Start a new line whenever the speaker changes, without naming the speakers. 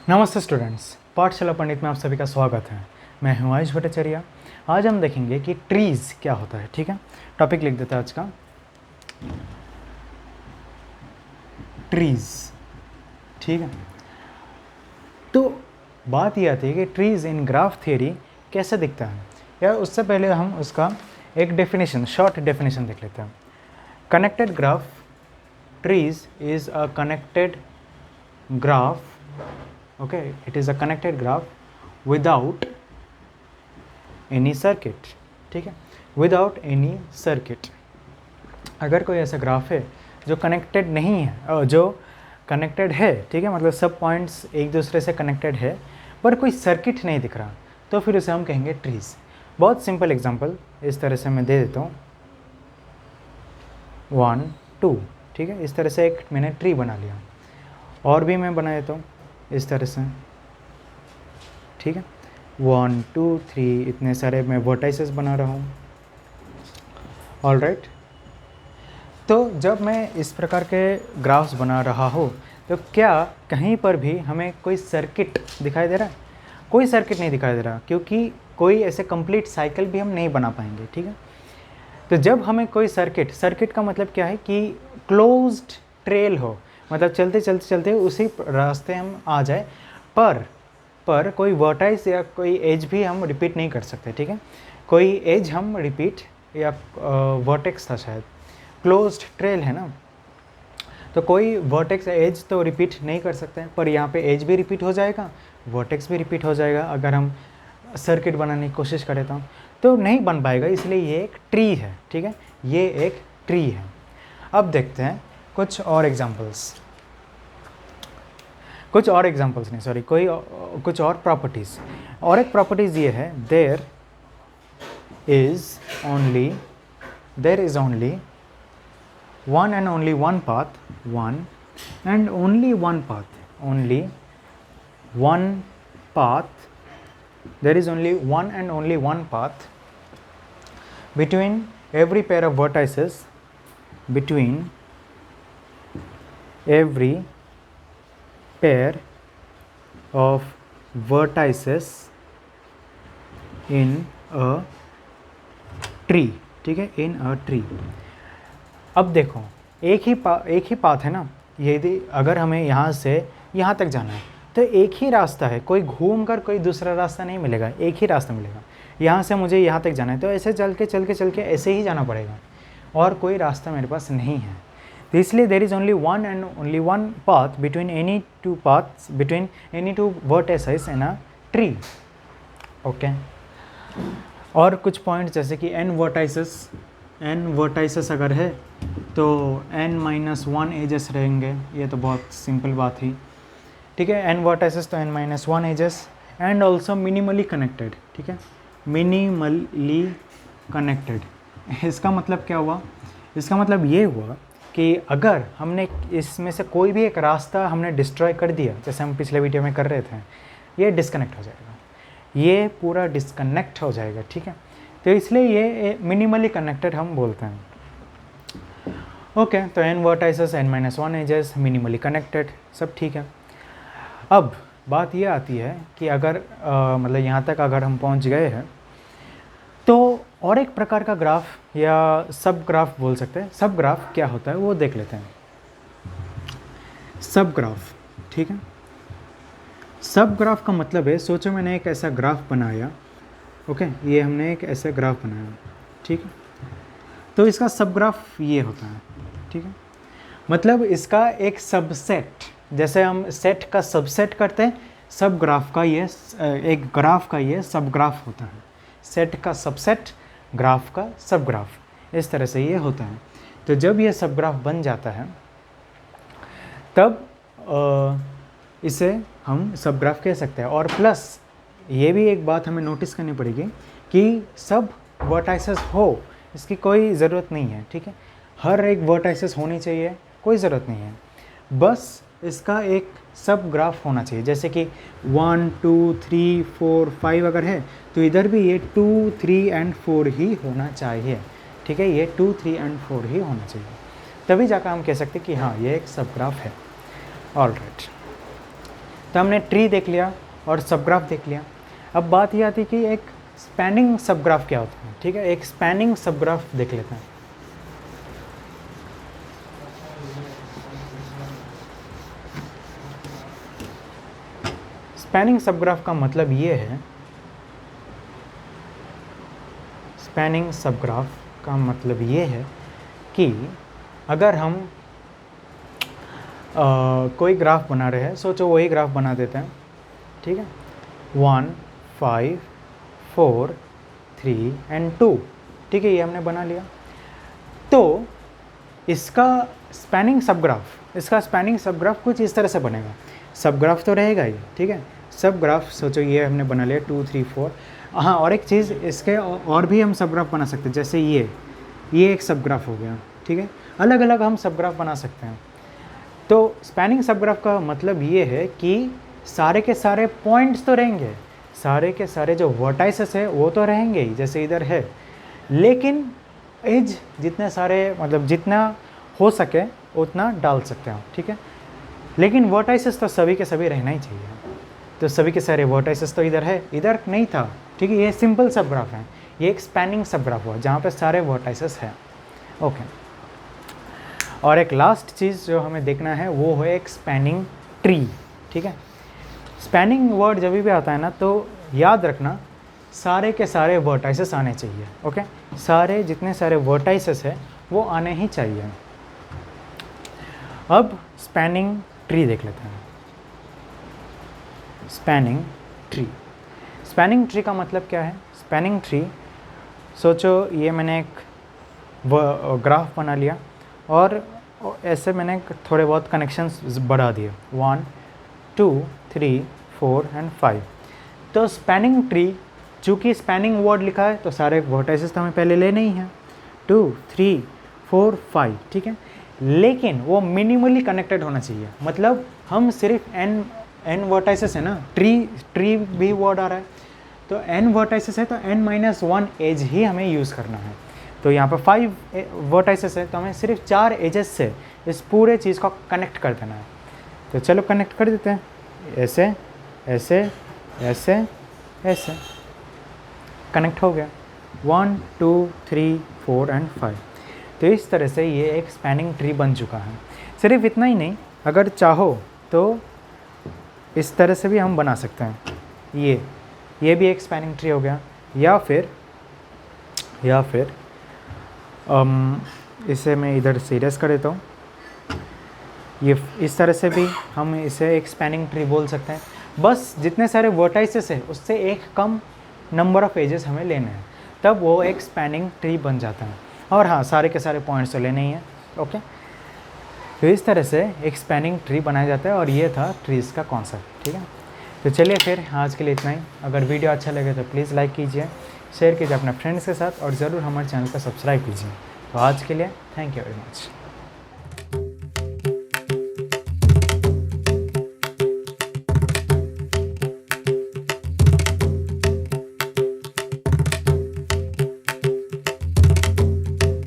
नमस्ते स्टूडेंट्स, पाठशाला पंडित में आप सभी का स्वागत है। मैं हूं आयुष भट्टाचार्य। आज हम देखेंगे कि ट्रीज़ क्या होता है। ठीक है, टॉपिक लिख देते हैं आज का, ट्रीज़। ठीक है, तो बात ये आती है कि ट्रीज़ इन ग्राफ थियरी कैसे दिखता है, या उससे पहले हम उसका एक डेफिनेशन, शॉर्ट डेफिनेशन देख लेते हैं। Connected graph trees is a connected graph, okay, it is a connected graph without any circuit। ठीक है, without any circuit। अगर कोई ऐसा ग्राफ है जो कनेक्टेड नहीं है, जो कनेक्टेड है, ठीक है, मतलब सब पॉइंट्स एक दूसरे से कनेक्टेड है पर कोई सर्किट नहीं दिख रहा, तो फिर उसे हम कहेंगे ट्रीज़। बहुत सिंपल एग्जांपल इस तरह से मैं दे देता हूँ, 1 2। ठीक है, इस तरह से एक मैंने ट्री बना लिया, और भी मैं बना देता हूँ इस तरह से। ठीक है, 1 2 3 इतने सारे मैं वर्टाइसेस बना रहा हूँ। ऑल राइट, तो जब मैं इस प्रकार के ग्राफ्स बना रहा हूँ तो क्या कहीं पर भी हमें कोई सर्किट दिखाई दे रहा है? कोई सर्किट नहीं दिखाई दे रहा, क्योंकि कोई ऐसे कंप्लीट साइकिल भी हम नहीं बना पाएंगे। ठीक है, तो जब हमें कोई सर्किट का मतलब क्या है कि क्लोज्ड ट्रेल हो, मतलब चलते चलते चलते उसी रास्ते हम आ जाए, पर कोई वर्टाइस या कोई एज भी हम रिपीट नहीं कर सकते। ठीक है, कोई एज हम रिपीट, या वर्टेक्स था शायद, क्लोज्ड ट्रेल है ना, तो कोई वर्टेक्स एज तो रिपीट नहीं कर सकते हैं, पर यहाँ पे एज भी रिपीट हो जाएगा, वर्टेक्स भी रिपीट हो जाएगा। अगर हम सर्किट बनाने की कोशिश करें तो नहीं बन पाएगा, इसलिए ये एक ट्री है। ठीक है, ये एक ट्री है। अब देखते हैं कुछ और एग्जांपल्स, कुछ और प्रॉपर्टीज़। और एक प्रॉपर्टीज़ ये है, there is only one and only one path, one and only one path, only one path, there is only one and only one path between every pair of vertices, between every pair of vertices in a tree। ठीक है, in a tree। अब देखो, एक ही path है ना, यदि अगर हमें यहाँ से यहाँ तक जाना है तो एक ही रास्ता है, कोई घूम कर कोई दूसरा रास्ता नहीं मिलेगा, एक ही रास्ता मिलेगा। यहाँ से मुझे यहाँ तक जाना है तो ऐसे चल के ऐसे ही जाना पड़ेगा, और कोई रास्ता मेरे पास नहीं है। तो इसलिए there is only one and only one path between any two paths, between any two vertices in a tree. Okay, और कुछ पॉइंट्स जैसे कि n वर्टाइसेस अगर है तो n-1 एजेस रहेंगे, ये तो बहुत सिंपल बात थी। ठीक है, n वर्टाइसेस तो n-1 edges, and also minimally connected. ठीक है, मिनिमली कनेक्टेड, इसका मतलब क्या हुआ? इसका मतलब ये हुआ कि अगर हमने इसमें से कोई भी एक रास्ता हमने डिस्ट्रॉय कर दिया, जैसे हम पिछले वीडियो में कर रहे थे, ये डिस्कनेक्ट हो जाएगा, ये पूरा डिस्कनेक्ट हो जाएगा। ठीक है, तो इसलिए ये मिनिमली कनेक्टेड हम बोलते हैं। ओके, तो n vertices, n-1 edges, minimally connected, सब ठीक है। अब बात ये आती है कि अगर मतलब यहाँ तक अगर हम पहुँच गए हैं तो और एक प्रकार का ग्राफ या सब ग्राफ बोल सकते हैं। सब ग्राफ क्या होता है वो देख लेते हैं। सब ग्राफ, ठीक है, सब ग्राफ का मतलब है, सोचो मैंने एक ऐसा ग्राफ बनाया। ओके, ये हमने एक ऐसा ग्राफ बनाया। ठीक है, तो इसका सब ग्राफ ये होता है। ठीक है, मतलब इसका एक सबसेट, जैसे हम सेट का सबसेट करते हैं, सब ग्राफ का ये एक ग्राफ का ये सब ग्राफ होता है। सेट का सबसेट, ग्राफ का सब ग्राफ, इस तरह से ये होता है। तो जब ये सब ग्राफ बन जाता है तब इसे हम सब ग्राफ कह सकते हैं। और प्लस ये भी एक बात हमें नोटिस करनी पड़ेगी कि सब वर्टाइसेस हो, इसकी कोई ज़रूरत नहीं है। ठीक है, हर एक वर्टाइसेस होनी चाहिए, कोई ज़रूरत नहीं है, बस इसका एक सब ग्राफ होना चाहिए। जैसे कि 1 2 3 4 5 अगर है तो इधर भी ये 2 3 एंड 4 ही होना चाहिए। ठीक है, ये 2 3 एंड 4 ही होना चाहिए, तभी जाकर हम कह सकते हैं कि हाँ, ये एक सब ग्राफ है। ऑल राइट, तो हमने ट्री देख लिया और सबग्राफ देख लिया। अब बात ये आती है कि एक स्पैनिंग सबग्राफ क्या होता है। ठीक है, एक स्पैनिंग सबग्राफ देख लेते हैं। स्पैनिंग सबग्राफ का मतलब ये है, स्पैनिंग सबग्राफ का मतलब ये है कि अगर हम कोई ग्राफ बना रहे हैं, सोचो वही ग्राफ बना देते हैं। ठीक है, 1 5 4 3 एंड 2। ठीक है, ये हमने बना लिया। तो इसका स्पैनिंग सबग्राफ कुछ इस तरह से बनेगा। सबग्राफ तो रहेगा ही। ठीक है, सबग्राफ सोचो ये हमने बना लिया 2 3 4। हाँ, और एक चीज़, इसके और भी हम सबग्राफ बना सकते हैं। जैसे ये एक सबग्राफ हो गया। ठीक है, अलग अलग हम सबग्राफ बना सकते हैं। तो स्पैनिंग सबग्राफ का मतलब ये है कि सारे के सारे पॉइंट्स तो रहेंगे, सारे के सारे जो वर्टाइसेस है वो तो रहेंगे ही, जैसे इधर है, लेकिन एज जितने सारे, मतलब जितना हो सके उतना डाल सकते हैं। ठीक है, लेकिन वर्टाइसेस तो सभी के सभी रहना ही चाहिए। तो सभी के सारे वर्टाइसेस तो इधर है, इधर नहीं था। ठीक है, ये सिंपल सबग्राफ है, ये एक स्पैनिंग सबग्राफ हुआ जहाँ पे सारे वर्टाइसेस हैं। ओके, और एक लास्ट चीज़ जो हमें देखना है वो है एक स्पैनिंग ट्री। ठीक है, स्पैनिंग वर्ड जब भी आता है ना, तो याद रखना सारे के सारे वर्टाइसेस आने चाहिए। ओके, सारे जितने सारे वर्टाइसेस है वो आने ही चाहिए। अब स्पैनिंग ट्री देख लेते हैं। स्पैनिंग ट्री का मतलब क्या है? स्पैनिंग ट्री, सोचो ये मैंने एक ग्राफ बना लिया और ऐसे मैंने थोड़े बहुत कनेक्शंस बढ़ा दिए, 1 2 3 4 एंड 5। तो स्पैनिंग ट्री, चूँकि स्पैनिंग वर्ड लिखा है तो सारे वर्टाइसेस तो हमें पहले लेने ही हैं, 2 3 4 5। ठीक है, लेकिन वो मिनिमली कनेक्टेड होना चाहिए। मतलब हम सिर्फ n वर्टाइसेस है ना, ट्री भी वर्ड आ रहा है, तो n वर्टाइसेस है तो n-1 एज ही हमें यूज़ करना है। तो यहाँ पर 5 वर्टाइसेस है तो हमें सिर्फ 4 एजेस से इस पूरे चीज़ को कनेक्ट कर देना है। तो चलो कनेक्ट कर देते हैं, ऐसे ऐसे ऐसे ऐसे, कनेक्ट हो गया 1 2 3 4 एंड 5। तो इस तरह से ये एक स्पैनिंग ट्री बन चुका है। सिर्फ इतना ही नहीं, अगर चाहो तो इस तरह से भी हम बना सकते हैं। ये भी एक स्पैनिंग ट्री हो गया, या फिर इसे मैं इधर सीरियस कर देता हूँ। ये इस तरह से भी हम इसे एक स्पैनिंग ट्री बोल सकते हैं। बस जितने सारे वर्टाइसेस है उससे एक कम नंबर ऑफ एजेस हमें लेने हैं, तब वो एक स्पैनिंग ट्री बन जाता है। और हाँ, सारे के सारे पॉइंट्स तो लेने ही हैं। ओके, तो इस तरह से एक स्पैनिंग ट्री बनाया जाता है और ये था ट्रीज़ का कॉन्सेप्ट। ठीक है, तो चलिए फिर आज के लिए इतना ही। अगर वीडियो अच्छा लगे तो प्लीज़ लाइक कीजिए, शेयर कीजिए अपने फ्रेंड्स के साथ और ज़रूर हमारे चैनल को सब्सक्राइब कीजिए। तो आज के लिए थैंक यू वेरी मच।